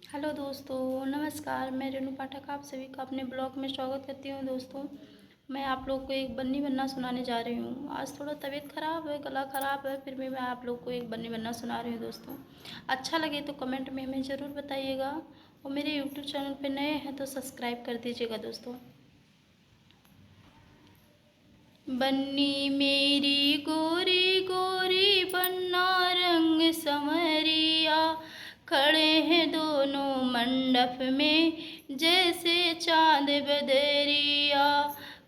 Hello दोस्तों, नमस्कार। मैं रेणु पाठक आप सभी का अपने ब्लॉग में स्वागत करती हूँ। दोस्तों, मैं आप लोग को एक बन्नी बन्ना सुनाने जा रही हूँ। आज थोड़ा तबीयत ख़राब है, गला ख़राब है, फिर भी मैं आप लोग को एक बन्नी बन्ना सुना रही हूँ। दोस्तों, अच्छा लगे तो कमेंट में हमें ज़रूर बताइएगा और मेरे यूट्यूब चैनल पर नए हैं तो सब्सक्राइब कर दीजिएगा। दोस्तों, बन्नी मेरी गोरी गोरी बन्ना रंग संवरिया, खड़े हैं दोनों मंडप में जैसे चाँद बदरिया।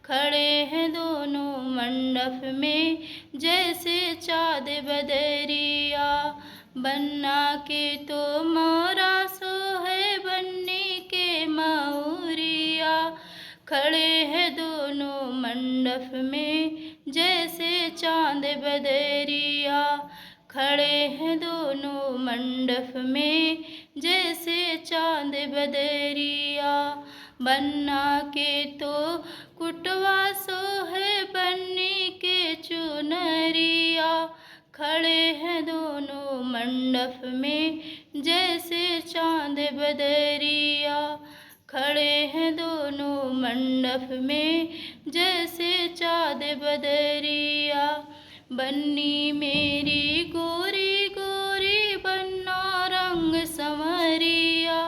खड़े हैं दोनों मंडप में जैसे चाँद बदरिया। बन्ना के तो मोरा सो है बन्नी के मऊरिया। खड़े हैं दोनों मंडप में जैसे चाँद बदरिया। खड़े हैं दोनों मंडप में जैसे चाँद बदरिया। बन्ना के तो कुटवा सो है बन्नी के चुनरिया। खड़े हैं दोनों मंडप में जैसे चाँद बदरिया। खड़े हैं दोनों मंडप में जैसे चाँद बदरिया। बन्नी मेरी गोरी गोरी बन्ना रंग संवरिया।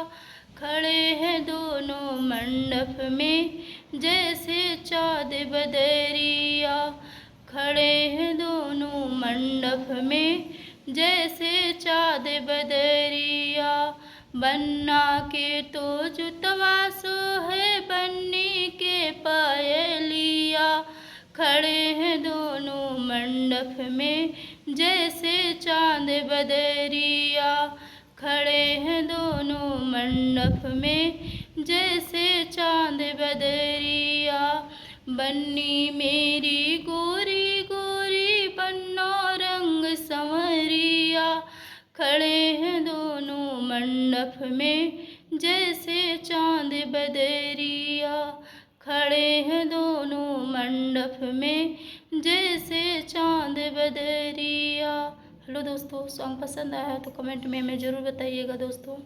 खड़े हैं दोनों मंडप में जैसे चाँद बदरिया। खड़े हैं दोनों मंडप में जैसे चाँद बदरिया। बन्ना के तो जुतवा सो है बन्नी के पायलिया। खड़े हैं दोनों मंडप में जैसे चाँद बदरिया। खड़े हैं दोनों मंडप में जैसे चाँद बदरिया। बन्नी मेरी गोरी गोरी बन्ना रंग संवरिया। खड़े हैं दोनों मंडप में जैसे चाँद बदरिया। खड़े हैं दोनों मंडप में जैसे चाँद बदरिया। हेलो दोस्तों, सॉन्ग पसंद आया है तो कमेंट में हमें ज़रूर बताइएगा। दोस्तों।